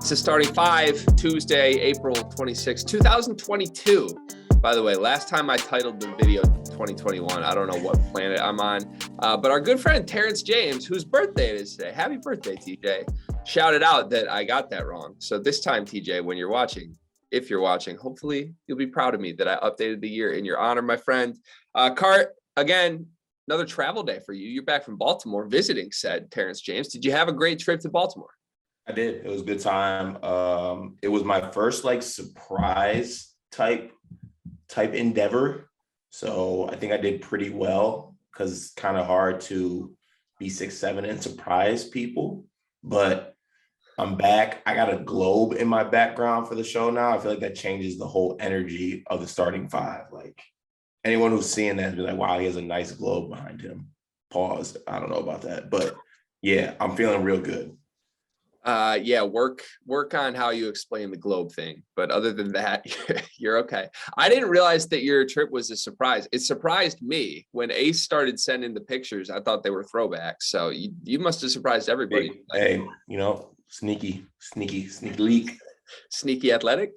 It's the starting five, Tuesday, April 26, 2022. By the way, last time I titled the video 2021, I don't know what planet I'm on. But our good friend Terrence James, whose birthday it is today, happy birthday, TJ, shouted out that I got that wrong. So this time, TJ, when you're watching, if you're watching, hopefully you'll be proud of me that I updated the year in your honor, my friend. Cart, again, another travel day for you. You're back from Baltimore visiting, said Terrence James. Did you have a great trip to Baltimore? I did. It was a good time. It was my first surprise type endeavor. So I think I did pretty well because it's kind of hard to be 6'7" and surprise people. But I'm back. I got a globe in my background for the show now. I feel like that changes the whole energy of the starting five. Like anyone who's seeing that be like, wow, he has a nice globe behind him. Pause. I don't know about that. But yeah, I'm feeling real good. Work on how you explain the globe thing. But other than that, you're okay. I didn't realize that your trip was a surprise. It surprised me when Ace started sending the pictures. I thought they were throwbacks. So you must have surprised everybody. Hey, sneaky leak. Sneaky athletic?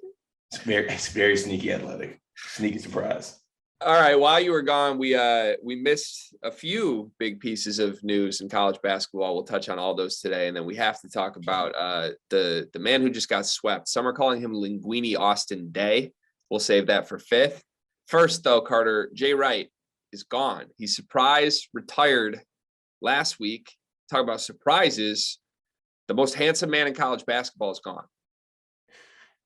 It's very sneaky athletic. Sneaky surprise. All right. While you were gone, we missed a few big pieces of news in college basketball. We'll touch on all those today, and then we have to talk about the man who just got swept. Some are calling him Linguini Austin Day. We'll save that for fifth. First, though, Carter, Jay Wright is gone. He surprise retired last week. Talk about surprises. The most handsome man in college basketball is gone.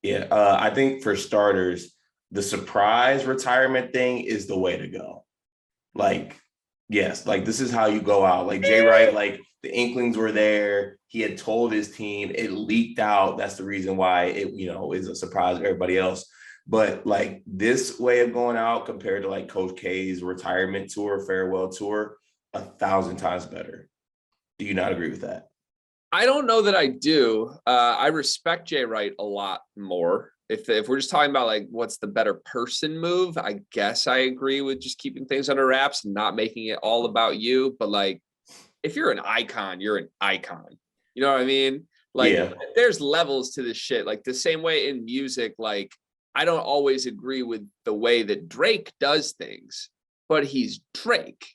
Yeah, I think for starters, the surprise retirement thing is the way to go. Yes, this is how you go out. Jay Wright, the Inklings were there. He had told his team, it leaked out. That's the reason why it, is a surprise to everybody else. But this way of going out compared to Coach K's retirement tour, farewell tour, 1,000 times better. Do you not agree with that? I don't know that I do. I respect Jay Wright a lot more. If we're just talking about what's the better person move, I guess I agree with just keeping things under wraps and not making it all about you. But if you're an icon, you're an icon. You know what I mean? There's levels to this shit. The same way in music, I don't always agree with the way that Drake does things, but he's Drake.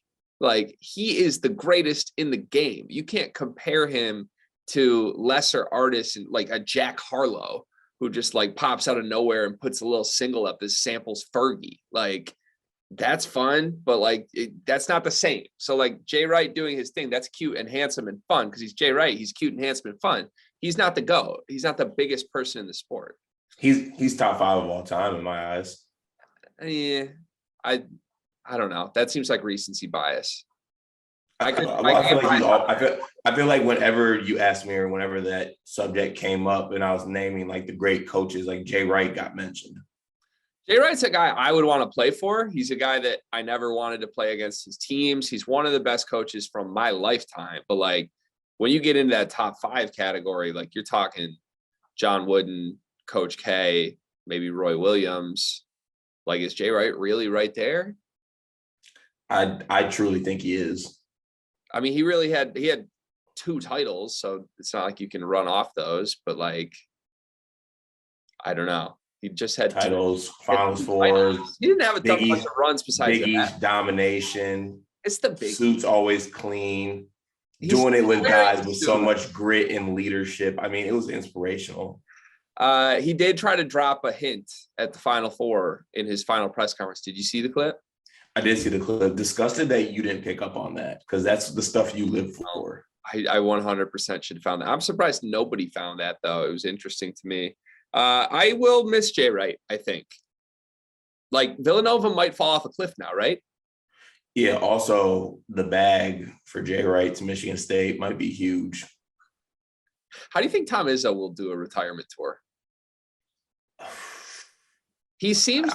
He is the greatest in the game. You can't compare him to lesser artists and a Jack Harlow, who just pops out of nowhere and puts a little single up that samples Fergie. That's fun, but that's not the same. So Jay Wright doing his thing, that's cute and handsome and fun because he's Jay Wright. He's cute and handsome and fun. He's not the GOAT. He's not the biggest person in the sport. He's top 5 of all time in my eyes. Yeah, I don't know. That seems like recency bias. I feel like whenever you asked me or whenever that subject came up and I was naming the great coaches, Jay Wright got mentioned. Jay Wright's a guy I would want to play for. He's a guy that I never wanted to play against his teams. He's one of the best coaches from my lifetime. But when you get into that top 5 category, you're talking John Wooden, Coach K, maybe Roy Williams. Is Jay Wright really right there? I truly think he is. I mean, he had 2 titles, so it's not like you can run off those, but I don't know. He just had titles, Finals Four. He didn't have a bunch of runs besides Big that. East domination. It's the big suits always clean. Doing it with guys with so much grit and leadership. I mean, it was inspirational. He did try to drop a hint at the Final Four in his final press conference. Did you see the clip? I did see the clip. Disgusted that you didn't pick up on that because that's the stuff you live for. I 100% should have found that. I'm surprised nobody found that, though. It was interesting to me. I will miss Jay Wright, I think. Villanova might fall off a cliff now, right? Yeah, also the bag for Jay Wright to Michigan State might be huge. How do you think Tom Izzo will do a retirement tour? He seems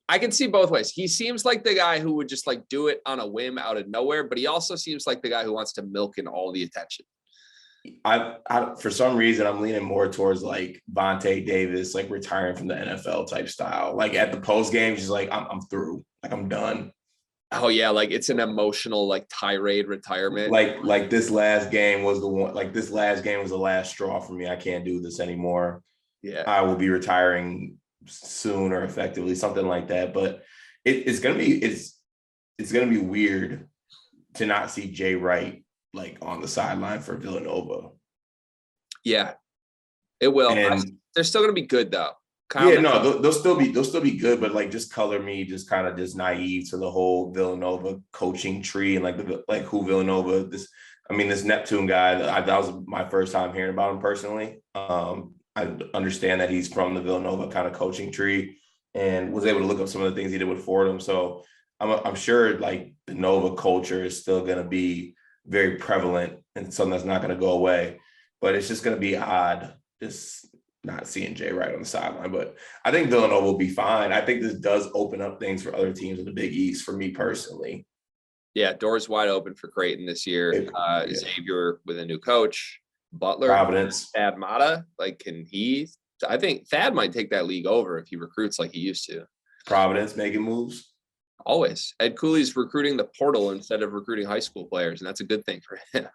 I can see both ways. He seems like the guy who would just do it on a whim out of nowhere, but he also seems like the guy who wants to milk in all the attention. I for some reason, I'm leaning more towards Vontae Davis, retiring from the NFL type style. At the post game, she's I'm through. I'm done. Oh yeah, like it's an emotional like tirade retirement. Like this last game was the one. Like this last game was the last straw for me. I can't do this anymore. Yeah. I will be retiring soon or effectively, something like that. But it's gonna be weird to not see Jay Wright like on the sideline for Villanova. Yeah, it will. And They're still going to be good though. Kyle, yeah, no, they'll still be good, but like just color me just kind of just naive to the whole Villanova coaching tree and like who Villanova this Neptune guy. That was my first time hearing about him personally. I understand that he's from the Villanova kind of coaching tree and was able to look up some of the things he did with Fordham. So I'm sure like the Nova culture is still going to be very prevalent and something that's not going to go away. But it's just going to be odd just not seeing Jay Wright on the sideline. But I think Villanova will be fine. I think this does open up things for other teams in the Big East for me personally. Yeah, doors wide open for Creighton this year. Yeah. Xavier with a new coach, Butler, Providence. Thad Matta. Like, can he? I think Thad might take that league over if he recruits like he used to. Providence making moves. Always. Ed Cooley's recruiting the portal instead of recruiting high school players, and that's a good thing for him.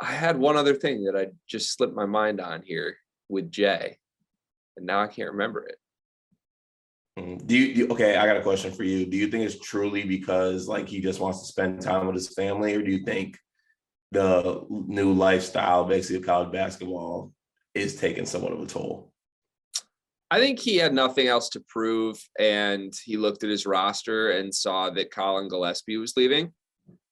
I had one other thing that I just slipped my mind on here with Jay, and now I can't remember it. Okay, I got a question for you. Do you think it's truly because like he just wants to spend time with his family, or do you think the new lifestyle basically of college basketball is taking somewhat of a toll? I think he had nothing else to prove, and he looked at his roster and saw that Colin Gillespie was leaving,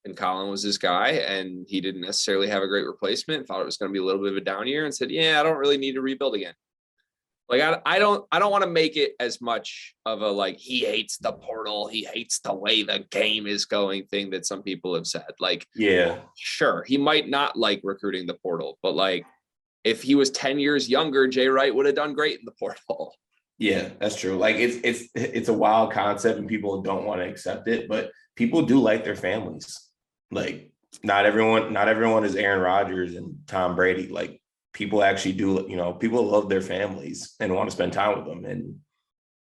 and Colin was his guy, and he didn't necessarily have a great replacement, thought it was going to be a little bit of a down year, and said, yeah, I don't really need to rebuild again. Like, I don't want to make it as much of a, like, he hates the portal, he hates the way the game is going thing that some people have said. Like, Yeah, sure, he might not like recruiting the portal, but like, if he was 10 years younger, Jay Wright would have done great in the portal. yeah, that's true. Like it's a wild concept and people don't want to accept it, but people do like their families. Like not everyone is Aaron Rodgers and Tom Brady. Like people actually do, people love their families and want to spend time with them. And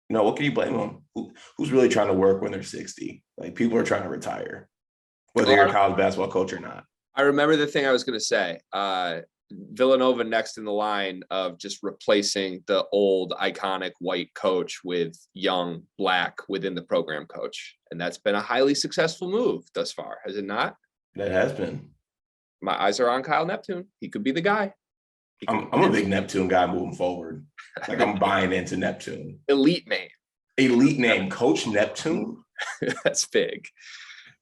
what can you blame them? Who's really trying to work when they're 60? Like people are trying to retire, whether you're a college basketball coach or not. I remember the thing I was going to say. Villanova next in the line of just replacing the old iconic white coach with young black within the program coach. And that's been a highly successful move thus far, has it not? That has been. My eyes are on Kyle Neptune. He could be the guy. I'm a big Neptune guy moving forward. Like I'm buying into Neptune. Elite name, Coach Neptune. That's big.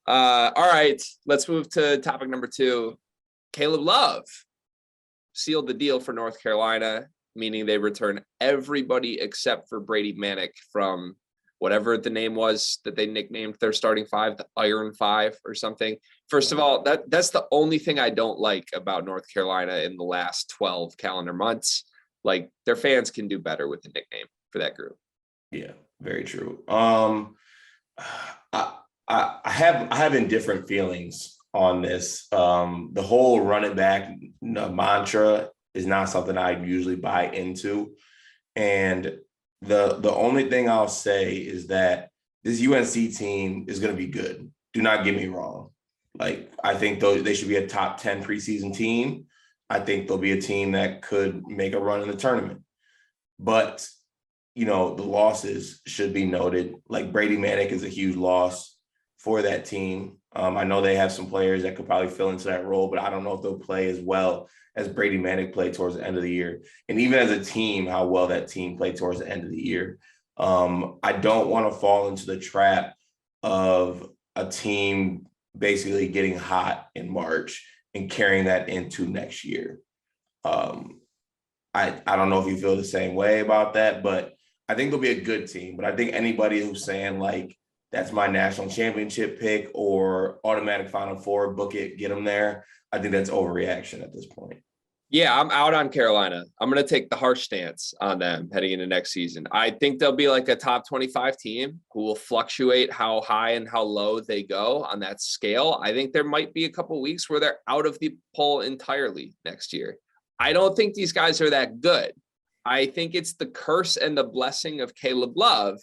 All right, let's move to topic number 2. Caleb Love sealed the deal for North Carolina, meaning they return everybody except for Brady Manick from whatever the name was that they nicknamed their starting 5, the Iron 5 or something. First of all, that's the only thing I don't like about North Carolina in the last 12 calendar months. Like, their fans can do better with the nickname for that group. Yeah, very true. I have indifferent feelings on this. The whole running back mantra is not something I usually buy into. And the only thing I'll say is that this UNC team is going to be good. Do not get me wrong. Like, I think they should be a top 10 preseason team. I think they'll be a team that could make a run in the tournament. But, the losses should be noted. Like, Brady Manick is a huge loss for that team. I know they have some players that could probably fill into that role, but I don't know if they'll play as well as Brady Manick played towards the end of the year. And even as a team, how well that team played towards the end of the year. I don't want to fall into the trap of a team basically getting hot in March and carrying that into next year. I don't know if you feel the same way about that, but I think they'll be a good team. But I think anybody who's saying like, that's my national championship pick or automatic Final Four, book it, get them there, I think that's overreaction at this point. Yeah, I'm out on Carolina. I'm going to take the harsh stance on them heading into next season. I think they'll be like a top 25 team who will fluctuate how high and how low they go on that scale. I think there might be a couple weeks where they're out of the poll entirely next year. I don't think these guys are that good. I think it's the curse and the blessing of Caleb Love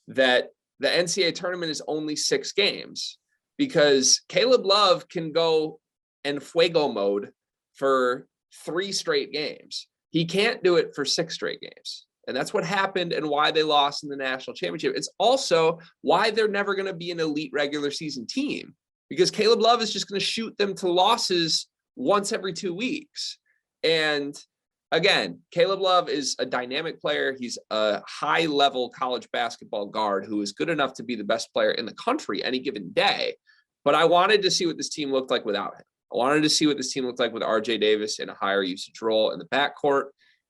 that the NCAA tournament is only 6 games because Caleb Love can go in fuego mode for 3 straight games. He can't do it for 6 straight games. And that's what happened and why they lost in the national championship. It's also why they're never going to be an elite regular season team, because Caleb Love is just going to shoot them to losses once every 2 weeks. And again, Caleb Love is a dynamic player. He's a high-level college basketball guard who is good enough to be the best player in the country any given day. But I wanted to see what this team looked like without him. I wanted to see what this team looked like with RJ Davis in a higher usage role in the backcourt.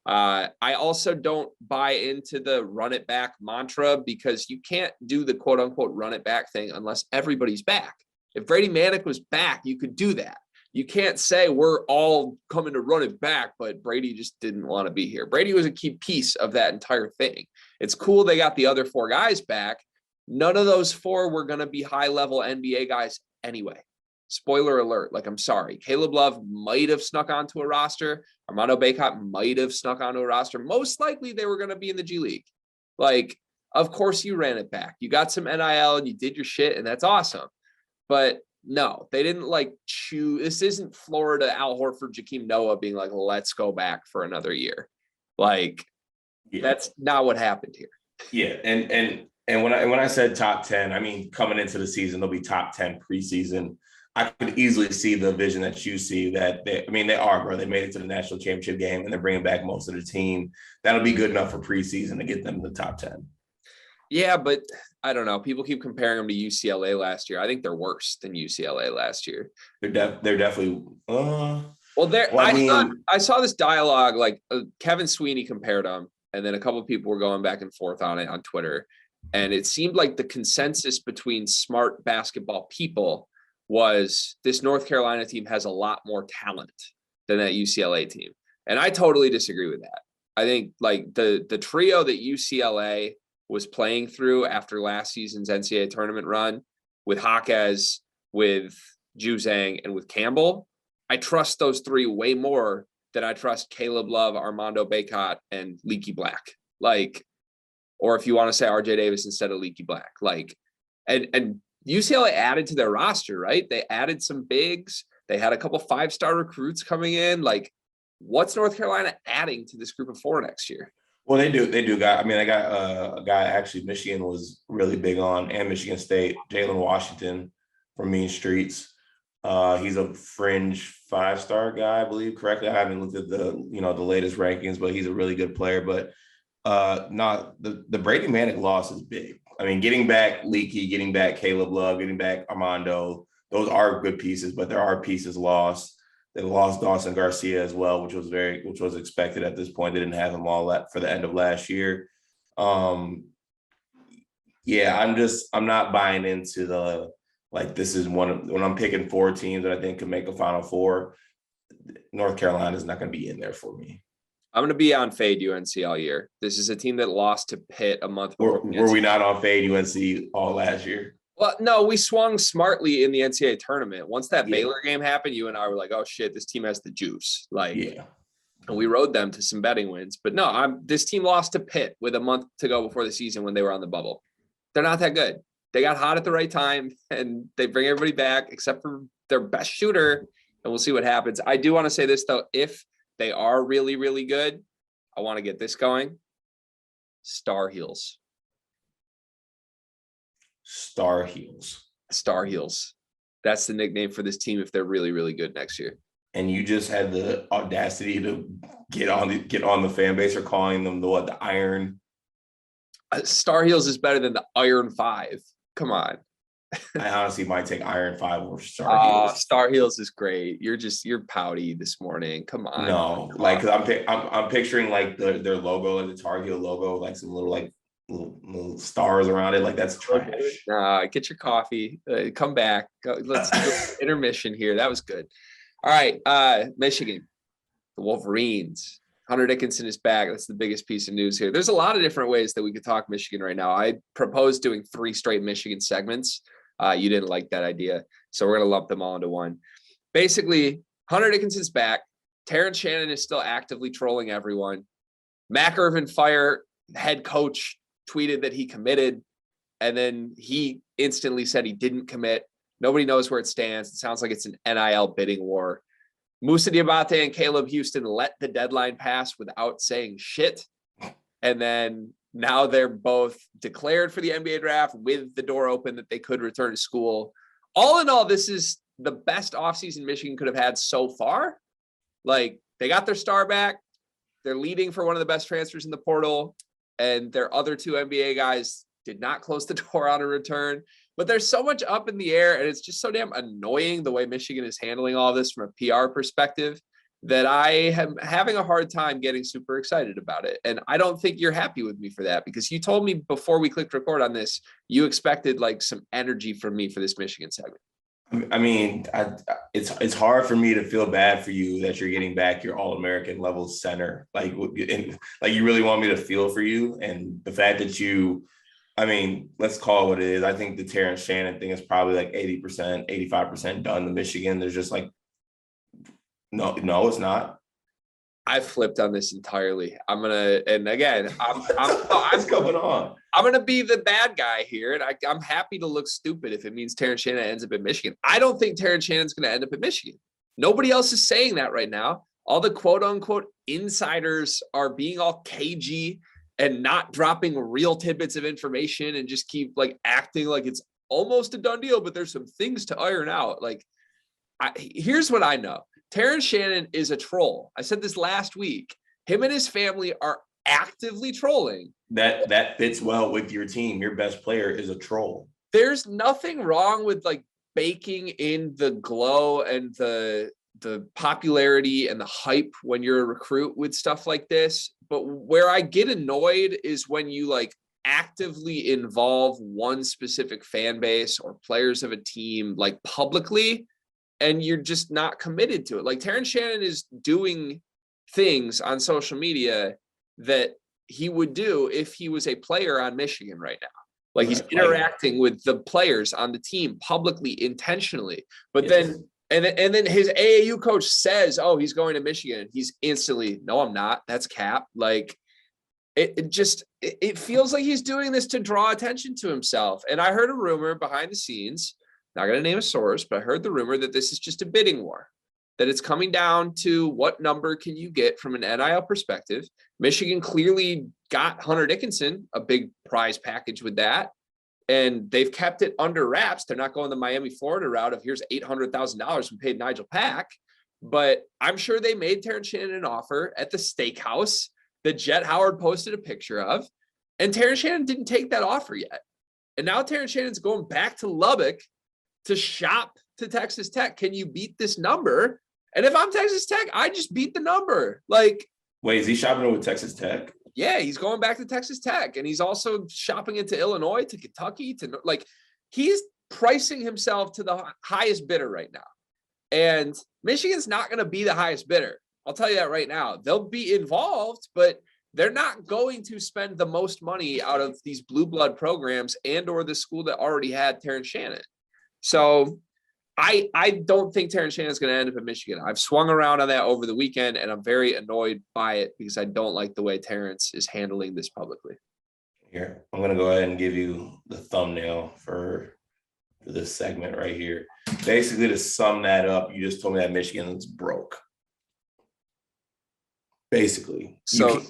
I also don't buy into the run it back mantra, because you can't do the quote unquote run it back thing unless everybody's back. If Brady Manick was back, you could do that. You can't say we're all coming to run it back, but Brady just didn't want to be here. Brady was a key piece of that entire thing. It's cool they got the other 4 guys back. None of those 4 were going to be high-level NBA guys anyway. Spoiler alert, like, I'm sorry. Caleb Love might have snuck onto a roster. Armando Bacot might have snuck onto a roster. Most likely they were going to be in the G League. Like, of course you ran it back. You got some NIL and you did your shit, and that's awesome. But no, they didn't like choose. This isn't Florida, Al Horford, Jakeem Noah being like, let's go back for another year. Like, that's not what happened here. Yeah. And when I said top 10, I mean, coming into the season, they'll be top 10 preseason. I could easily see the vision that you see that they are, bro. They made it to the national championship game and they're bringing back most of the team. That'll be good enough for preseason to get them to the top 10. Yeah, but I don't know. People keep comparing them to UCLA last year. I think they're worse than UCLA last year. They're definitely. I saw this dialogue, like Kevin Sweeney compared them, and then a couple of people were going back and forth on it on Twitter. And it seemed like the consensus between smart basketball people was this North Carolina team has a lot more talent than that UCLA team. And I totally disagree with that. I think like the trio that UCLA was playing through after last season's NCAA tournament run with Jaquez, with Juzang, and with Campbell, I trust those 3 way more than I trust Caleb Love, Armando Bacot, and Leaky Black. Like, or if you want to say RJ Davis instead of Leaky Black, like, and UCLA added to their roster, right? They added some bigs. They had a couple 5-star recruits coming in. Like, what's North Carolina adding to this group of 4 next year? Well, they do. They got a guy actually Michigan was really big on, and Michigan State, Jalen Washington from Mean Streets. He's a fringe 5-star guy, I believe, correctly. I haven't looked at the latest rankings, but he's a really good player. But not the Brady Manick loss is big. I mean, getting back Leaky, getting back Caleb Love, getting back Armando, those are good pieces, but there are pieces lost. They lost Dawson Garcia as well, which was expected at this point. They didn't have him all that for the end of last year. I'm not buying into the, like, this is when I'm picking 4 teams that I think could make a Final Four, North Carolina is not going to be in there for me. I'm going to be on fade UNC all year. This is a team that lost to Pitt a month before. Were we not on fade UNC all last year? Well, no, we swung smartly in the NCAA tournament. Once that Baylor game happened, you and I were like, oh, shit, this team has the juice. And we rode them to some betting wins. But no, this team lost to Pitt with a month to go before the season when they were on the bubble. They're not that good. They got hot at the right time, and they bring everybody back except for their best shooter, and we'll see what happens. I do want to say this, though. If they are really, really good, I want to get this going. Star Heels. Star Heels. Star Heels. That's the nickname for this team if they're really, really good next year. And you just had the audacity to get on the fan base or calling them the Iron. Star Heels is better than the Iron 5. Come on. I honestly might take Iron 5 over Star Heels. Star Heels is great. You're pouty this morning. Come on. No, like, because I'm picturing like their logo, like the Tar Heel logo, like some little stars around it. Like, that's trash. Get your coffee. Come back. Let's do intermission here. That was good. All right, Michigan, the Wolverines. Hunter Dickinson is back. That's the biggest piece of news here. There's a lot of different ways that we could talk Michigan right now. I proposed doing 3 straight Michigan segments. You didn't like that idea, so we're going to lump them all into one. Basically, Hunter Dickinson's back. Terrence Shannon is still actively trolling everyone. Mac Irvin Fire head coach tweeted that he committed, And then he instantly said he didn't commit. Nobody knows where it stands. It sounds like it's an NIL bidding war. Musa and Caleb Houston let the deadline pass without saying shit. And then now they're both declared for the NBA draft with the door open that they could return to school. All in all, this is the best offseason Michigan could have had so far. Like, they got their star back. They're leading for one of the best transfers in the portal. And their other two NBA guys did not close the door on a return. But there's so much up in the air, and it's just so damn annoying the way Michigan is handling all this from a PR perspective that I am having a hard time getting super excited about it. And I don't think you're happy with me for that, because you told me before we clicked record on this, you expected like some energy from me for this Michigan segment. I mean, it's hard for me to feel bad for you that you're getting back your All-American level center. Like you really want me to feel for you. And the fact that I mean, let's call it what it is. I think the Terrence Shannon thing is probably like 80%, 85% done to Michigan. There's just like, no, it's not. I flipped on this entirely. And again, What's going on? I'm going to be the bad guy here. And I'm happy to look stupid if it means Terrence Shannon ends up in Michigan. I don't think Terrence Shannon's going to end up in Michigan. Nobody else is saying that right now. All the quote unquote insiders are being all cagey and not dropping real tidbits of information and just keep like acting like it's almost a done deal, but there's some things to iron out. Like, here's what I know. Terrence Shannon is a troll. I said this last week. Him and his family are actively trolling. That fits well with your team. Your best player is a troll. There's nothing wrong with like baking in the glow and the popularity and the hype when you're a recruit with stuff like this. But where I get annoyed is when you like actively involve one specific fan base or players of a team like publicly, and you're just not committed to it. Like, Terrence Shannon is doing things on social media that he would do if he was a player on Michigan right now. Like, he's interacting with the players on the team publicly, intentionally. But then, and then his AAU coach says, "Oh, he's going to Michigan." He's instantly, "No, I'm not. That's cap." Like, it feels like he's doing this to draw attention to himself. And I heard a rumor behind the scenes, not going to name a source, but I heard the rumor that this is just a bidding war, that it's coming down to what number can you get from an NIL perspective. Michigan clearly got Hunter Dickinson a big prize package with that, and they've kept it under wraps. They're not going the Miami, Florida route of here's $800,000 we paid Nigel Pack, but I'm sure they made Terrence Shannon an offer at the steakhouse that Jet Howard posted a picture of, and Terrence Shannon didn't take that offer yet. And now Terrence Shannon's going back to Lubbock to shop to Texas Tech. Can you beat this number? And if I'm Texas Tech, I just beat the number. Like, wait, is he shopping with Texas Tech? Yeah, he's going back to Texas Tech, and he's also shopping into Illinois, to Kentucky, to like, he's pricing himself to the highest bidder right now. And Michigan's not going to be the highest bidder. I'll tell you that right now. They'll be involved, but they're not going to spend the most money out of these blue blood programs and or the school that already had Terrence Shannon. So I don't think Terrence Shannon is going to end up in Michigan. I've swung around on that over the weekend, and I'm very annoyed by it because I don't like the way Terrence is handling this publicly. Here, I'm going to go ahead and give you the thumbnail for this segment right here. Basically, to sum that up, you just told me that Michigan's broke. Basically, so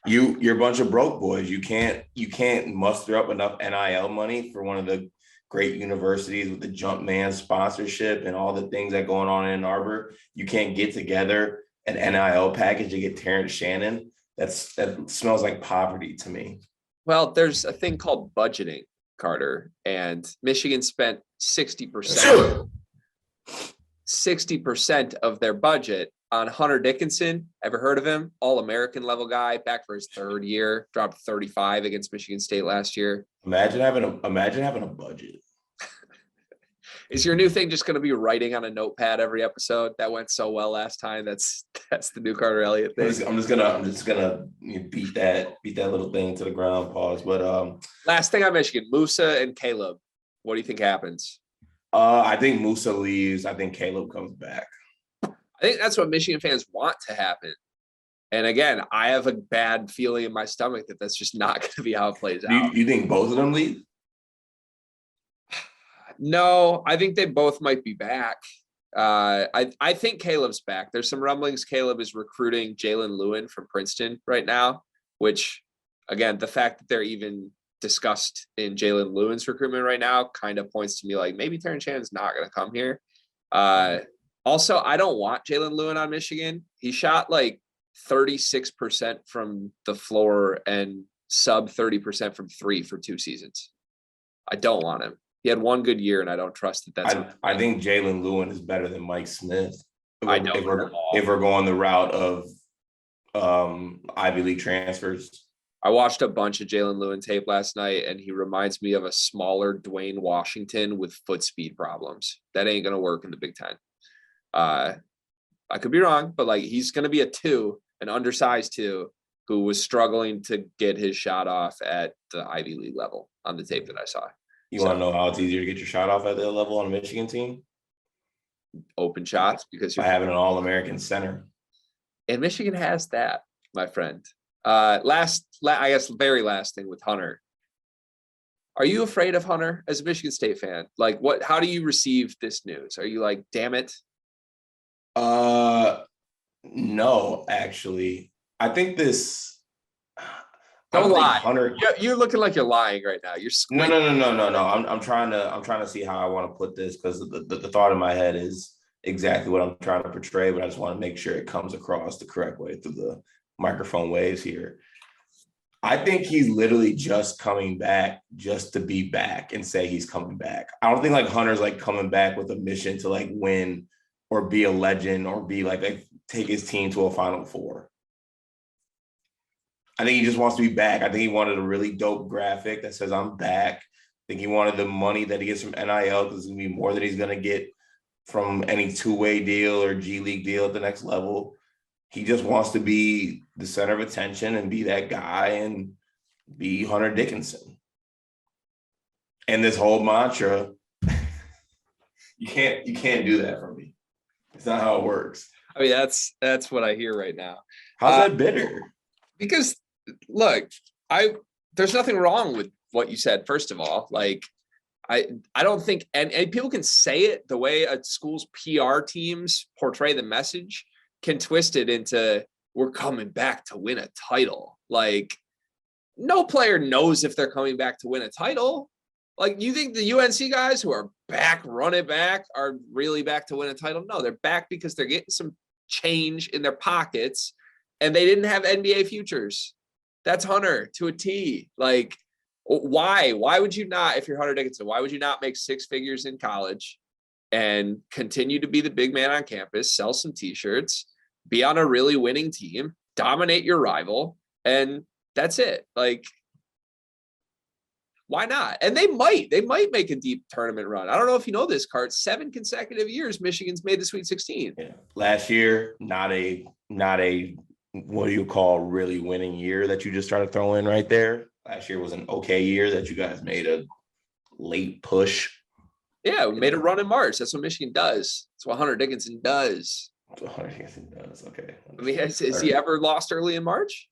you're a bunch of broke boys. You can't muster up enough NIL money for one of the great universities with the Jumpman sponsorship and all the things that going on in Ann Arbor. You can't get together an NIL package to get Terrence Shannon. That smells like poverty to me. Well, there's a thing called budgeting, Carter, and Michigan spent 60% of their budget on Hunter Dickinson. Ever heard of him? All-American level guy, back for his third year, dropped 35 against Michigan State last year. Imagine having a budget. Is your new thing just going to be writing on a notepad every episode? That went so well last time. That's the new Carter Elliott thing. I'm just gonna beat that little thing to the ground. Pause. But last thing on Michigan, Musa and Caleb. What do you think happens? I think Musa leaves. I think Caleb comes back. I think that's what Michigan fans want to happen. And again, I have a bad feeling in my stomach that that's just not going to be how it plays out. You think both of them leave? No, I think they both might be back. I think Caleb's back. There's some rumblings Caleb is recruiting Jalen Lewin from Princeton right now, which, again, the fact that they're even discussed in Jalen Lewin's recruitment right now kind of points to me like maybe Terrence Shannon's not going to come here. Also, I don't want Jalen Lewin on Michigan. He shot like 36% from the floor and sub 30% from three for 2 seasons. I don't want him. He had one good year, and I don't trust that. I think Jalen Lewin is better than Mike Smith. If we're going the route of Ivy League transfers. I watched a bunch of Jalen Lewin tape last night, and he reminds me of a smaller Dwayne Washington with foot speed problems. That ain't going to work in the Big Ten. I could be wrong, but like he's going to be a 2, an undersized 2, who was struggling to get his shot off at the Ivy League level on the tape that I saw. You want to know how it's easier to get your shot off at that level on a Michigan team? Open shots, because you're having an All-American center. And Michigan has that, my friend. I guess very last thing with Hunter. Are you afraid of Hunter as a Michigan State fan? Like how do you receive this news? Are you like, damn it? No, actually. I think this. Don't lie. Hunter, you're looking like you're lying right now. You're squinting. No. I'm trying to see how I want to put this, because the thought in my head is exactly what I'm trying to portray, but I just want to make sure it comes across the correct way through the microphone waves here. I think he's literally just coming back just to be back and say he's coming back. I don't think like Hunter's like coming back with a mission to like win or be a legend or be like take his team to a Final Four. I think he just wants to be back. I think he wanted a really dope graphic that says I'm back. I think he wanted the money that he gets from NIL, because it's going to be more than he's going to get from any two-way deal or G League deal at the next level. He just wants to be the center of attention and be that guy and be Hunter Dickinson. And this whole mantra, you can't do that for me. It's not how it works. I mean, that's what I hear right now. How's that bitter? Because look, there's nothing wrong with what you said. First of all, like I don't think, and people can say it the way a school's PR teams portray the message, can twist it into we're coming back to win a title. Like no player knows if they're coming back to win a title. Like you think the UNC guys who are back, run it back, are really back to win a title? No, they're back because they're getting some change in their pockets, and they didn't have NBA futures. That's Hunter to a T. Like, why? Why would you not, if you're Hunter Dickinson, why would you not make 6 figures in college and continue to be the big man on campus, sell some T-shirts, be on a really winning team, dominate your rival, and that's it? Like, why not? And they might make a deep tournament run. I don't know if you know this, Cart. 7 consecutive years Michigan's made the Sweet 16. Yeah. Last year, not a what do you call really winning year that you just tried to throw in right there. Last year was an okay year that you guys made a late push. Yeah, we made a run in March. That's what Michigan does. That's what Hunter Dickinson does. That's what Hunter Dickinson does. Okay. I mean, has he ever lost early in March?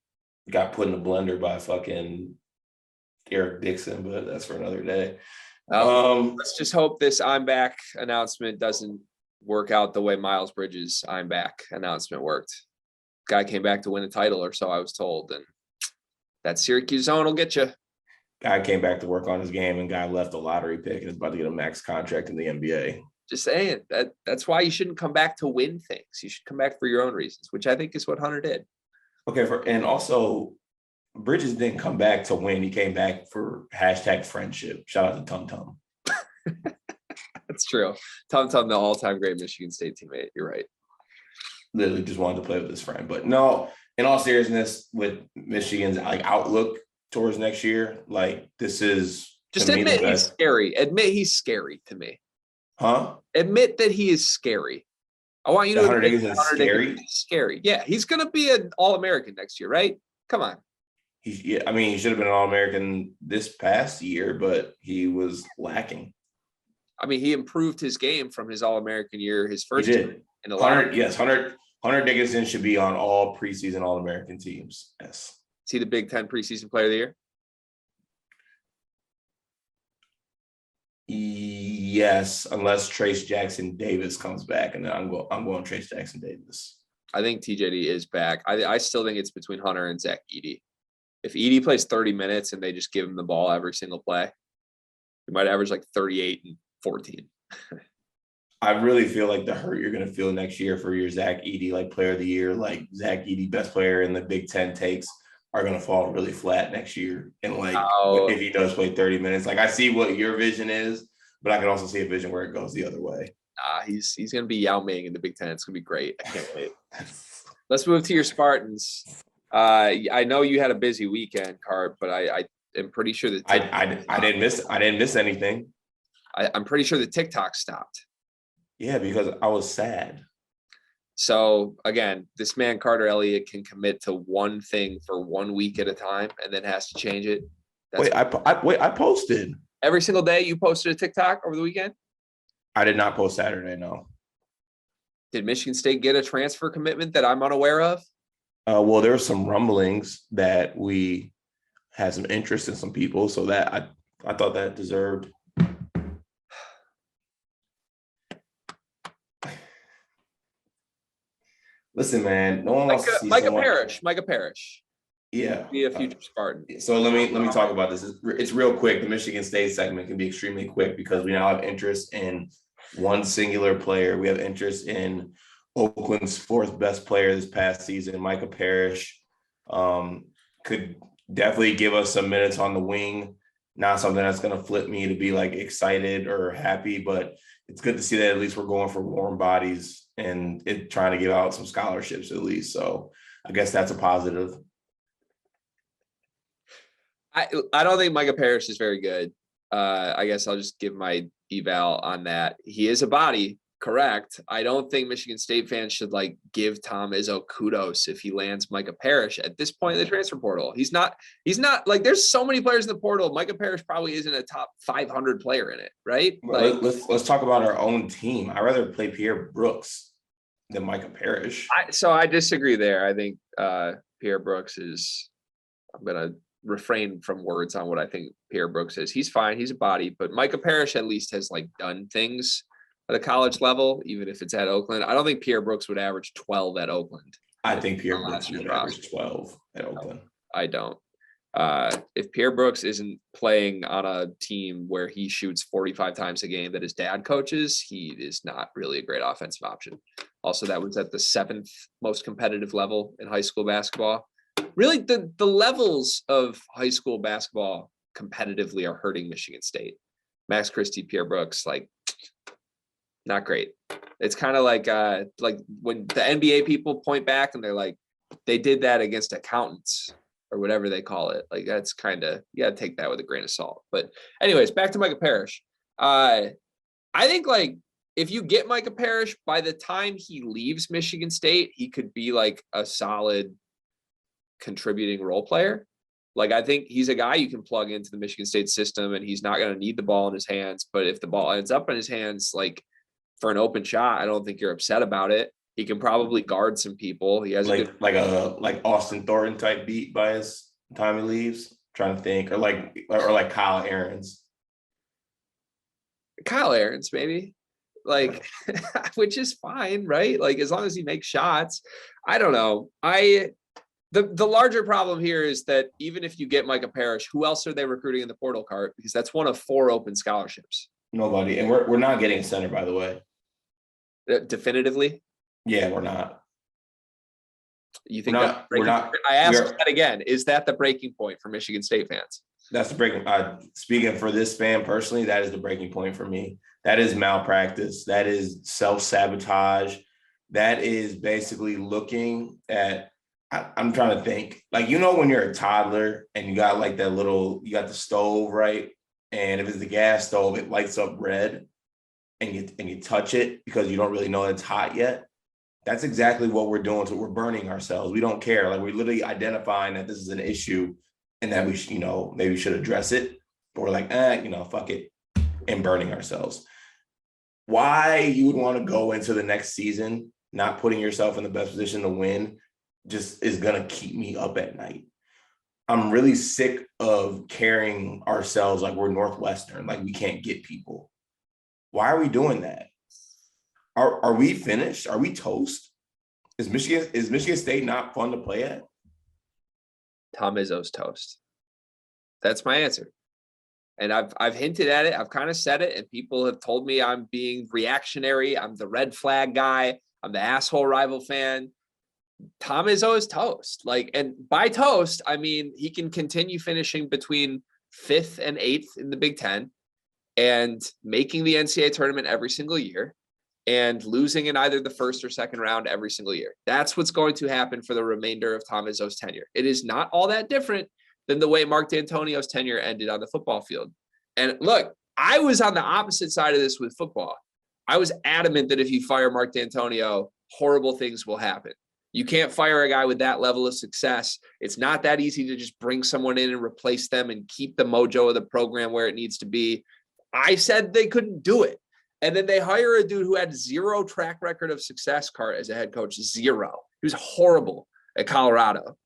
Got put in the blender by fucking Eric Dixon, but that's for another day. Let's just hope this I'm back announcement doesn't work out the way Miles Bridges' I'm back announcement worked. Guy came back to win a title, or so I was told, and that Syracuse zone will get you. Guy came back to work on his game, and guy left a lottery pick and is about to get a max contract in the NBA. Just saying that's why you shouldn't come back to win things. You should come back for your own reasons, which I think is what Hunter did. Okay, and also Bridges didn't come back to win. He came back for #friendship. Shout out to Tum Tum. That's true. Tum Tum, the all-time great Michigan State teammate. You're right. Literally just wanted to play with his friend. But no, in all seriousness, with Michigan's like outlook towards next year, like this is just admit he's scary. Admit he's scary to me. Huh? Admit that he is scary. I want you to admit Hunter scary. Scary. Yeah, he's gonna be an All-American next year, right? Come on. He should have been an All-American this past year, but he was lacking. I mean, he improved his game from his All-American year, his first year. In the Hunter Dickinson should be on all preseason All-American teams. Yes. Is he the Big Ten preseason player of the year? yes, unless Trace Jackson Davis comes back, and then I'm going Trace Jackson Davis. I think TJD is back. I still think it's between Hunter and Zach Edey. If Edey plays 30 minutes and they just give him the ball every single play, he might average like 38 and 14. I really feel like the hurt you're going to feel next year for your Zach Edey, like player of the year, like Zach Edey, best player in the Big Ten takes, are going to fall really flat next year. And like, if he does play 30 minutes, like I see what your vision is, but I can also see a vision where it goes the other way. He's going to be Yao Ming in the Big Ten. It's going to be great. I can't wait. Let's move to your Spartans. I know you had a busy weekend, Cart, but I am pretty sure that I didn't miss anything. I'm pretty sure the TikTok stopped. Yeah, because I was sad. So again, this man Carter Elliott can commit to one thing for 1 week at a time, and then has to change it. I posted every single day. You posted a TikTok over the weekend. I did not post Saturday. No. Did Michigan State get a transfer commitment that I'm unaware of? Well, there were some rumblings that we had some interest in some people, so that I thought that deserved. Listen, man, no one wants to see Micah Parrish. Yeah. Be a future Spartan. So let me talk about this. It's real quick. The Michigan State segment can be extremely quick because we now have interest in one singular player. We have interest in Oakland's fourth best player this past season, Micah Parrish. Could definitely give us some minutes on the wing. Not something that's going to flip me to be like excited or happy, but it's good to see that at least we're going for warm bodies and trying to give out some scholarships at least. So I guess that's a positive. I don't think Micah Parish is very good. I guess I'll just give my eval on that. He is a body, correct. I don't think Michigan State fans should like give Tom Izzo kudos if he lands Micah Parish at this point in the transfer portal. He's not like there's so many players in the portal. Micah Parish probably isn't a top 500 player in it, right? Like, let's talk about our own team. I'd rather play Pierre Brooks than Micah Parish. So I disagree there. I think Pierre Brooks is. I'm gonna refrain from words on what I think Pierre Brooks is. He's fine. He's a body, but Micah Parish at least has like done things at a college level, even if it's at Oakland. I don't think Pierre Brooks would average 12 at Oakland. I think Pierre Brooks would average 12 at Oakland. No, I don't. If Pierre Brooks isn't playing on a team where he shoots 45 times a game that his dad coaches, he is not really a great offensive option. Also, that was at the 7th most competitive level in high school basketball. Really, the levels of high school basketball competitively are hurting Michigan State. Max Christie, Pierre Brooks, like, not great. It's kind of like when the NBA people point back and they're like, they did that against accountants or whatever they call it. Like, that's kind of, you got to take that with a grain of salt. But anyways, back to Micah Parish. I think like if you get Micah Parish, by the time he leaves Michigan State, he could be like a solid contributing role player. Like, I think he's a guy you can plug into the Michigan State system and he's not going to need the ball in his hands. But if the ball ends up in his hands, like for an open shot, I don't think you're upset about it. He can probably guard some people. He has like Austin Thornton type beat by his time he leaves. I'm trying to think, or like Kyle Ahrens. Kyle Ahrens, maybe. Like, which is fine, right? Like, as long as he makes shots. I don't know. The larger problem here is that even if you get Micah Parish, who else are they recruiting in the portal cart? Because that's one of 4 open scholarships. Nobody. And we're not getting a center, by the way. Definitively? Yeah, we're not. You think we're not? I asked that again. Is that the breaking point for Michigan State fans? That's the breaking. Speaking for this fan personally, that is the breaking point for me. That is malpractice. That is self-sabotage. That is basically looking at. I'm trying to think. Like, you know, when you're a toddler and you got like that you got the stove, right? And if it's the gas stove, it lights up red, and you touch it because you don't really know it's hot yet. That's exactly what we're doing. So we're burning ourselves. We don't care. Like, we're literally identifying that this is an issue and that we should, maybe we should address it. But we're like, fuck it, and burning ourselves. Why you would want to go into the next season not putting yourself in the best position to win just is going to keep me up at night. I'm really sick of carrying ourselves like we're Northwestern, like we can't get people. Why are we doing that? Are we finished? Are we toast? Is Michigan State not fun to play at? Tom Izzo's toast. That's my answer. And I've hinted at it. I've kind of said it, and people have told me I'm being reactionary. I'm the red flag guy. I'm the asshole rival fan. Tom Izzo is toast. Like, and by toast, I mean he can continue finishing between 5th and 8th in the Big Ten and making the NCAA tournament every single year and losing in either the first or second round every single year. That's what's going to happen for the remainder of Tom Izzo's tenure. It is not all that different than the way Mark D'Antonio's tenure ended on the football field. And look, I was on the opposite side of this with football. I was adamant that if you fire Mark D'Antonio, horrible things will happen. You can't fire a guy with that level of success. It's not that easy to just bring someone in and replace them and keep the mojo of the program where it needs to be. I said they couldn't do it. And then they hire a dude who had 0 track record of success, Cart, as a head coach, 0. He was horrible at Colorado.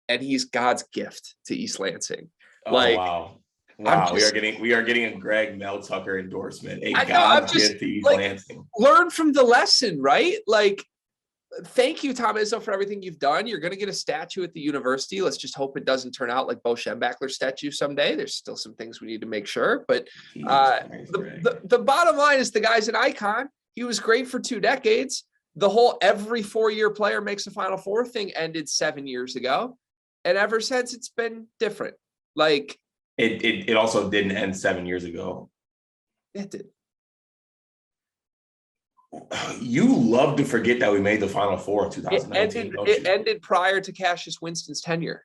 And he's God's gift to East Lansing. Oh, wow. Wow, we are getting a Greg Meltucker endorsement. God's gift to East Lansing. Learn from the lesson, right? Like, thank you, Tom Izzo, for everything you've done. You're going to get a statue at the university. Let's just hope it doesn't turn out like Bo Schembechler's statue someday. There's still some things we need to make sure. But the bottom line is the guy's an icon. He was great for 2 decades. The whole every 4-year player makes a Final Four thing ended 7 years ago. And ever since, it's been different. Like it also didn't end 7 years ago. It did. You love to forget that we made the Final Four in 2019. It ended prior to Cassius Winston's tenure.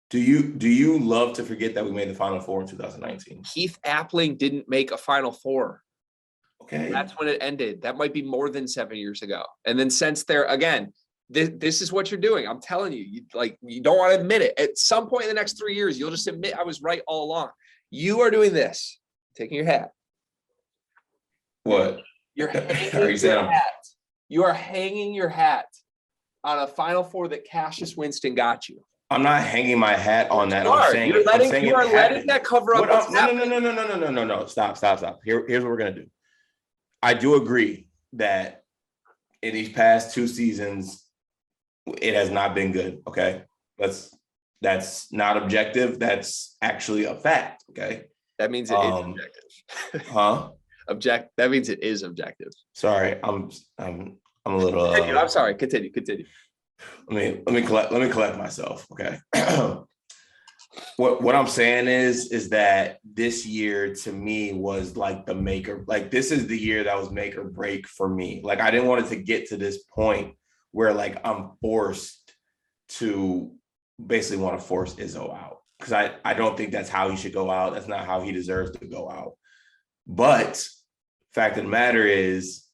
Do you love to forget that we made the Final Four in 2019? Keith Appling didn't make a Final Four. Okay. That's when it ended. That might be more than 7 years ago. And then since there, again, this is what you're doing. I'm telling you, you don't want to admit it. At some point in the next 3 years, you'll just admit I was right all along. You are doing this, taking your hat. What? You're hanging your hat. You are hanging your hat on a Final Four that Cassius Winston got you. I'm not hanging my hat on that. You are letting that cover up. No. Stop. Here's what we're gonna do. I do agree that in these past 2 seasons, it has not been good. Okay, that's not objective. That's actually a fact. Okay, that means it is objective. Huh? That means it is objective. Sorry, I'm a little. I'm sorry. Continue. Let me collect myself. Okay. What I'm saying is that this year to me was like the maker. Like this is the year that was make or break for me. Like I didn't want it to get to this point where like I'm forced to basically want to force Izzo out because I don't think that's how he should go out. That's not how he deserves to go out. But fact of the matter is,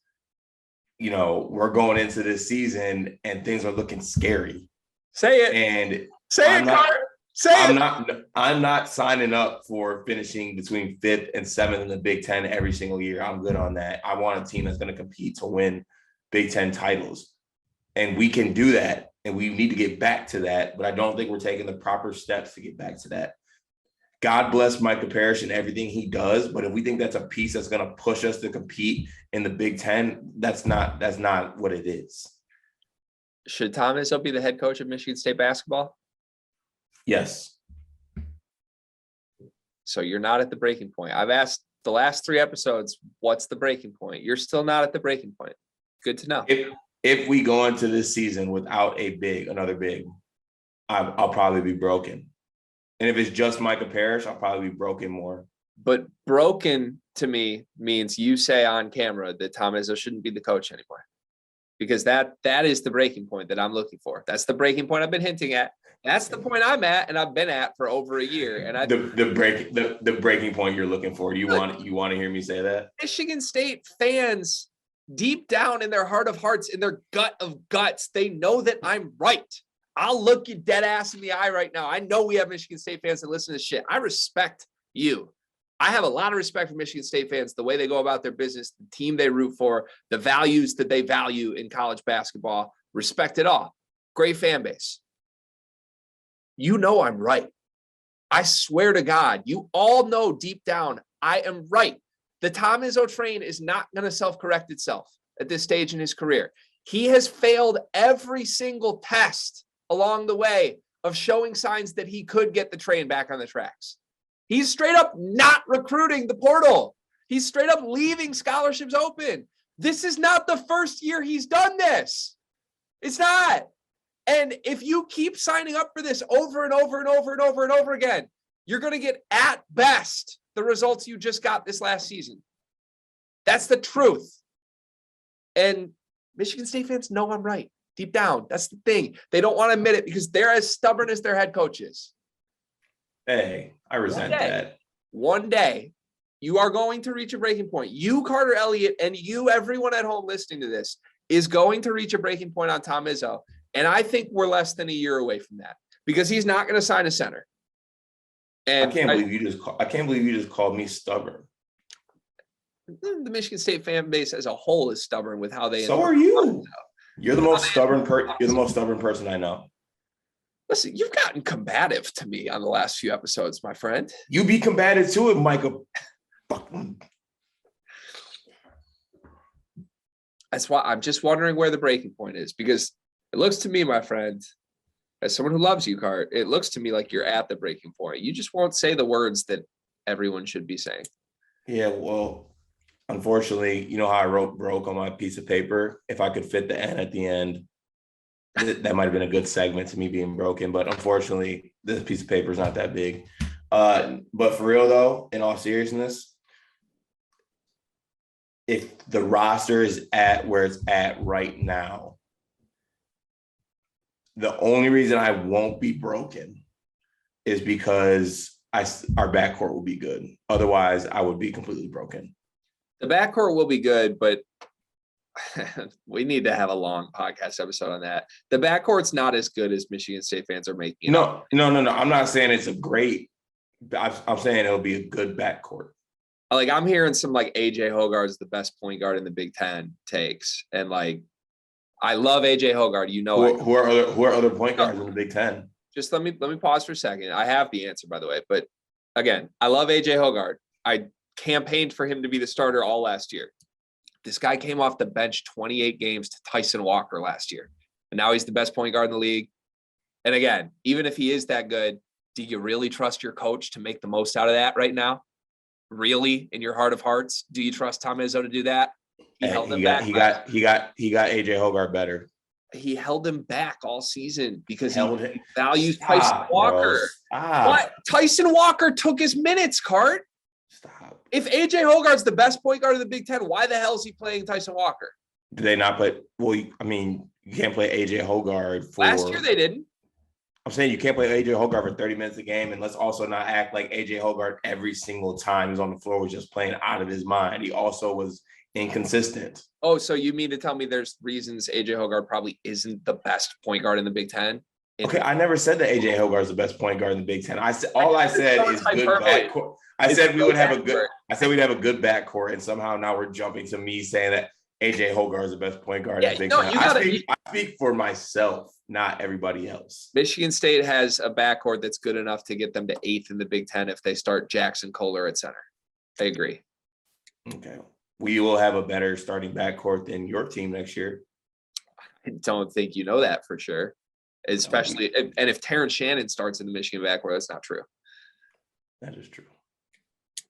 we're going into this season and things are looking scary. Say it. And say it, Cart. Say it. I'm not signing up for finishing between 5th and 7th in the Big Ten every single year. I'm good on that. I want a team that's going to compete to win Big Ten titles. And we can do that. And we need to get back to that. But I don't think we're taking the proper steps to get back to that. God bless Micah Parish and everything he does. But if we think that's a piece that's going to push us to compete in the Big Ten, that's not what it is. Should Tom Izzo be the head coach of Michigan State basketball? Yes. So you're not at the breaking point. I've asked the last 3 episodes, what's the breaking point? You're still not at the breaking point. Good to know. If we go into this season without another big, I'll probably be broken. And if it's just Micah Parrish, I'll probably be broken more. But broken to me means you say on camera that Tom Izzo shouldn't be the coach anymore. Because that is the breaking point that I'm looking for. That's the breaking point I've been hinting at. That's the point I'm at and I've been at for over a year. And the breaking point you're looking for. You want to hear me say that? Michigan State fans, deep down in their heart of hearts, in their gut of guts, they know that I'm right. I'll look you dead ass in the eye right now. I know we have Michigan State fans that listen to this shit. I respect you. I have a lot of respect for Michigan State fans, the way they go about their business, the team they root for, the values that they value in college basketball. Respect it all. Great fan base. You know I'm right. I swear to God, you all know deep down I am right. The Tom Izzo train is not going to self-correct itself at this stage in his career. He has failed every single test along the way of showing signs that he could get the train back on the tracks. He's straight up not recruiting the portal. He's straight up leaving scholarships open. This is not the first year he's done this. It's not. And if you keep signing up for this over and over and over and over and over again, you're going to get at best the results you just got this last season. That's the truth. And Michigan State fans know I'm right deep down. That's the thing. They don't want to admit it because they're as stubborn as their head coach is. Hey, I resent that. One day, you are going to reach a breaking point. You, Carter Elliott, and you, everyone at home listening to this, is going to reach a breaking point on Tom Izzo. And I think we're less than a year away from that because he's not going to sign a center. And I can't believe you just called me stubborn. The Michigan State fan base as a whole is stubborn with how they. So are you. You're the most stubborn person I know. Listen, you've gotten combative to me on the last few episodes, my friend. You be combative to it, Micah. That's why I'm just wondering where the breaking point is, because it looks to me, my friend, as someone who loves you, Cart, it looks to me like you're at the breaking point. You just won't say the words that everyone should be saying. Yeah, well, unfortunately, you know how I wrote broke on my piece of paper? If I could fit the N at the end, that might have been a good segment to me being broken. But unfortunately, this piece of paper is not that big. But for real, though, in all seriousness, if the roster is at where it's at right now, the only reason I won't be broken is because our backcourt will be good. Otherwise, I would be completely broken. The backcourt will be good, but we need to have a long podcast episode on that. The backcourt's not as good as Michigan State fans are making. No. I'm not saying it's a great. I'm saying it'll be a good backcourt. Like, I'm hearing some like AJ Hogarth's the best point guard in the Big Ten takes, and like, I love AJ Hogarth. You know, who are other point guards in the Big Ten? Just let me pause for a second. I have the answer, by the way, but again, I love AJ Hogarth. I campaigned for him to be the starter all last year. This guy came off the bench 28 games to Tyson Walker last year, and now he's the best point guard in the league. And again, even if he is that good, do you really trust your coach to make the most out of that right now? Really, in your heart of hearts, do you trust Tom Izzo to do that? He held him back. He got AJ Hogarth better. He held him back all season because he values Tyson Walker. What? Tyson Walker took his minutes, Cart. Stop. If AJ Hogarth's the best point guard in the Big Ten, why the hell is he playing Tyson Walker? Do they not play? Well, I mean, you can't play AJ Hogarth for. Last year they didn't. I'm saying you can't play AJ Hogarth for 30 minutes a game, and let's also not act like AJ Hogarth every single time he's on the floor was just playing out of his mind. He also was inconsistent. Oh, so you mean to tell me there's reasons AJ Hogarth probably isn't the best point guard in the Big Ten? Okay, I never said that AJ Hogarth is the best point guard in the Big Ten. I said is good backcourt. I said we'd have a good backcourt, and somehow now we're jumping to me saying that AJ Hogarth is the best point guard in the Big Ten. I speak for myself, not everybody else. Michigan State has a backcourt that's good enough to get them to 8th in the Big Ten if they start Jackson Kohler at center. I agree. Okay. We will have a better starting backcourt than your team next year. I don't think you know that for sure. Especially, and if Terrence Shannon starts in the Michigan backcourt, that's not true. That is true.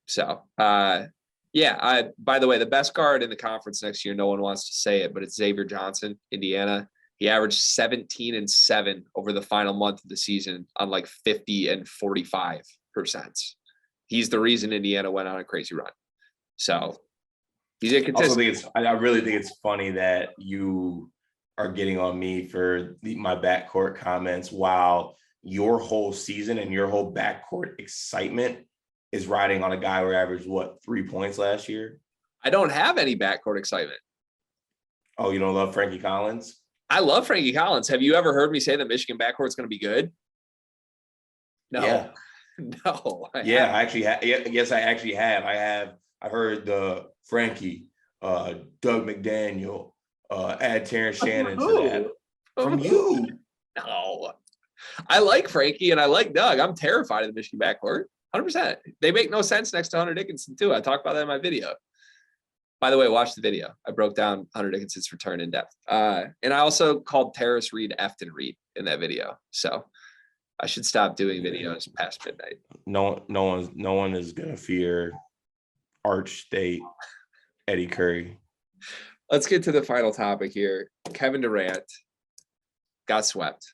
So, by the way, the best guard in the conference next year, no one wants to say it, but it's Xavier Johnson, Indiana. He averaged 17 and 7 over the final month of the season on like 50 and 45%. He's the reason Indiana went on a crazy run. So he's inconsistent. I really think it's funny that you are getting on me for my backcourt comments while your whole season and your whole backcourt excitement is riding on a guy who averaged 3 points last year? I don't have any backcourt excitement. Oh, you don't love Frankie Collins? I love Frankie Collins. Have you ever heard me say that Michigan backcourt is going to be good? No. Yeah. No. Yes, I actually have. I heard the Frankie, Doug McDaniel, add Terrence Shannon to that. From you. No. I like Frankie and I like Doug. I'm terrified of the Michigan backcourt. 100%. They make no sense next to Hunter Dickinson too. I talked about that in my video. By the way, watch the video. I broke down Hunter Dickinson's return in depth. And I also called Terrace Reed Efton Reed in that video. So I should stop doing videos past midnight. No one is gonna fear Arch State Eddie Curry. Let's get to the final topic here. Kevin Durant got swept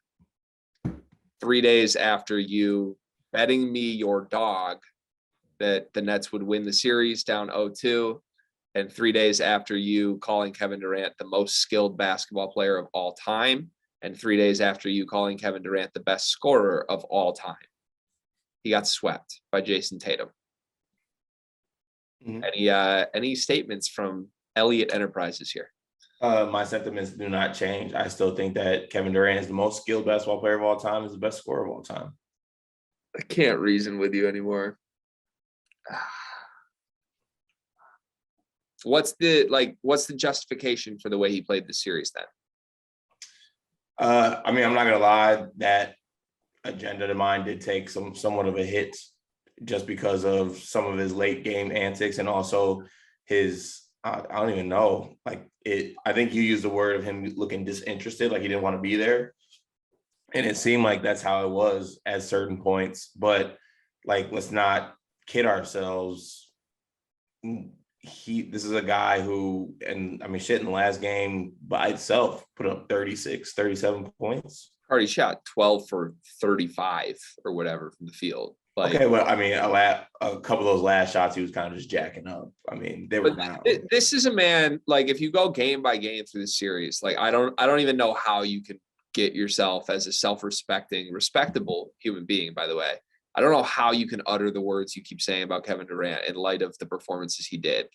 3 days after you betting me your dog that the Nets would win the series down 0-2. And 3 days after you calling Kevin Durant the most skilled basketball player of all time. And 3 days after you calling Kevin Durant the best scorer of all time. He got swept by Jason Tatum. Mm-hmm. Any statements from Elliott Enterprises here? My sentiments do not change. I still think that Kevin Durant is the most skilled basketball player of all time, is the best scorer of all time. I can't reason with you anymore. What's the justification for the way he played the series then? I mean, I'm not gonna lie, that agenda to mine did take somewhat of a hit just because of some of his late game antics and also his I don't even know. I think you used the word of him looking disinterested, like he didn't want to be there. And it seemed like that's how it was at certain points. But let's not kid ourselves. This is a guy who, and I mean, shit, in the last game by itself put up 36, 37 points. Already shot 12 for 35 or whatever from the field. Okay, well, I mean, a couple of those last shots, he was kind of just jacking up. I mean, they were down. This is a man, if you go game by game through the series, I don't even know how you can get yourself as a self-respecting, respectable human being, by the way. I don't know how you can utter the words you keep saying about Kevin Durant in light of the performances he did.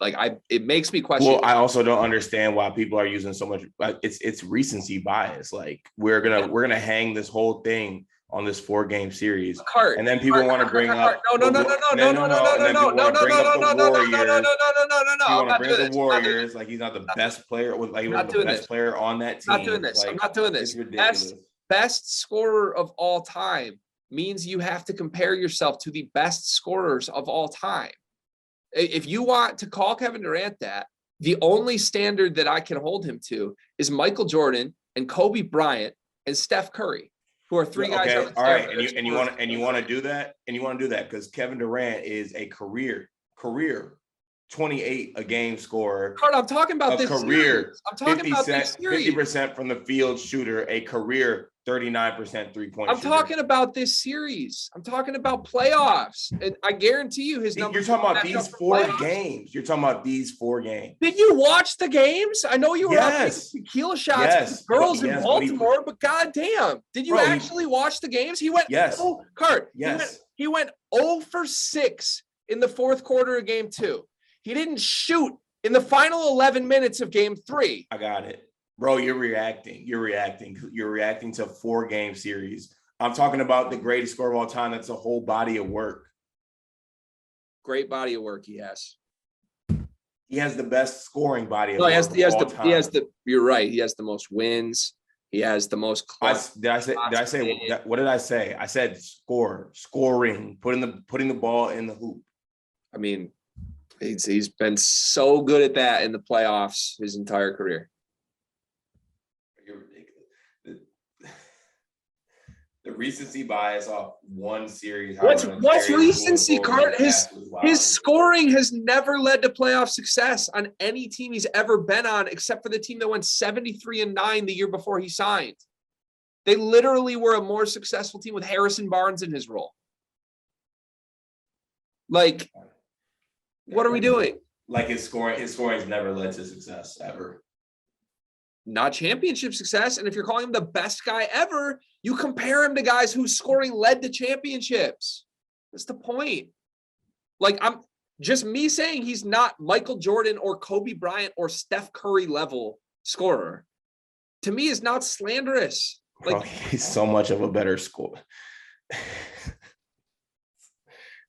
It makes me question. Well, I also don't understand why people are using so much. It's recency bias. We're gonna hang this whole thing on this 4-game series, and then people want to bring up no. You want to bring up the Warriors like he's not the best player. He wasn't the best player on that team. I'm not doing this. It's ridiculous. Best scorer of all time means you have to compare yourself to the best scorers of all time. If you want to call Kevin Durant that, the only standard that I can hold him to is Michael Jordan and Kobe Bryant and Steph Curry, who are three guys. Okay, all right, and you want to do that, because Kevin Durant is a career 28 a game scorer. Card, I'm talking about this career. Series. I'm talking about this series. 50% from the field shooter, a career 39% three-point shooter. I'm talking about this series. I'm talking about playoffs. And I guarantee you his numbers. You're talking about these 4 games. You're talking about these 4 games. Did you watch the games? I know you were up tequila shots with girls in Baltimore, but goddamn, did you actually watch the games? He went, Cart. Yes. He went 0 for 6 in the fourth quarter of game 2. He didn't shoot in the final 11 minutes of game 3. I got it. Bro, you're reacting to a 4-game series. I'm talking about the greatest scorer of all time. That's a whole body of work. Great body of work he has. He has the best scoring body of work. You're right. He has the most wins. He has the most what did I say? I said scoring, putting the ball in the hoop. I mean, he's been so good at that in the playoffs his entire career. You're ridiculous. The recency bias off one series. What's recency, Cart? His scoring has never led to playoff success on any team he's ever been on, except for the team that went 73-9 the year before he signed. They literally were a more successful team with Harrison Barnes in his role. What are we doing? His scoring's never led to success ever. Not championship success. And if you're calling him the best guy ever, you compare him to guys whose scoring led to championships. That's the point. I'm just me saying he's not Michael Jordan or Kobe Bryant or Steph Curry level scorer. To me, is not slanderous. He's so much of a better scorer.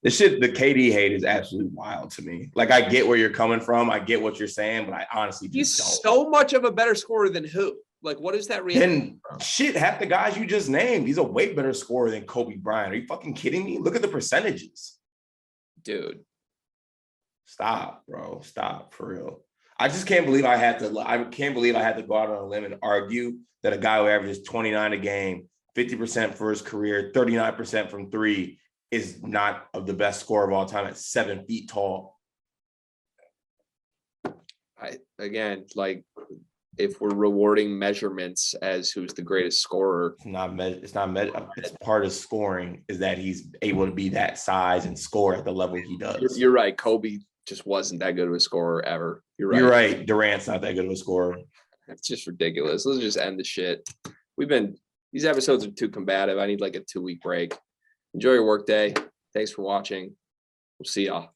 The KD hate is absolutely wild to me. I get where you're coming from. I get what you're saying, but I honestly just don't. He's so much of a better scorer than who? What is that reason? Half the guys you just named, he's a way better scorer than Kobe Bryant. Are you fucking kidding me? Look at the percentages. Dude. Stop, bro. Stop, for real. I just can't believe I had to go out on a limb and argue that a guy who averages 29 a game, 50% for his career, 39% from three is not of the best scorer of all time at 7 feet tall. If we're rewarding measurements as who's the greatest scorer, it's part of scoring is that he's able to be that size and score at the level he does. You're right. Kobe just wasn't that good of a scorer ever. You're right. Durant's not that good of a scorer. It's just ridiculous. Let's just end the shit. These episodes are too combative. I need like a 2-week break. Enjoy your work day. Thanks for watching. We'll see y'all.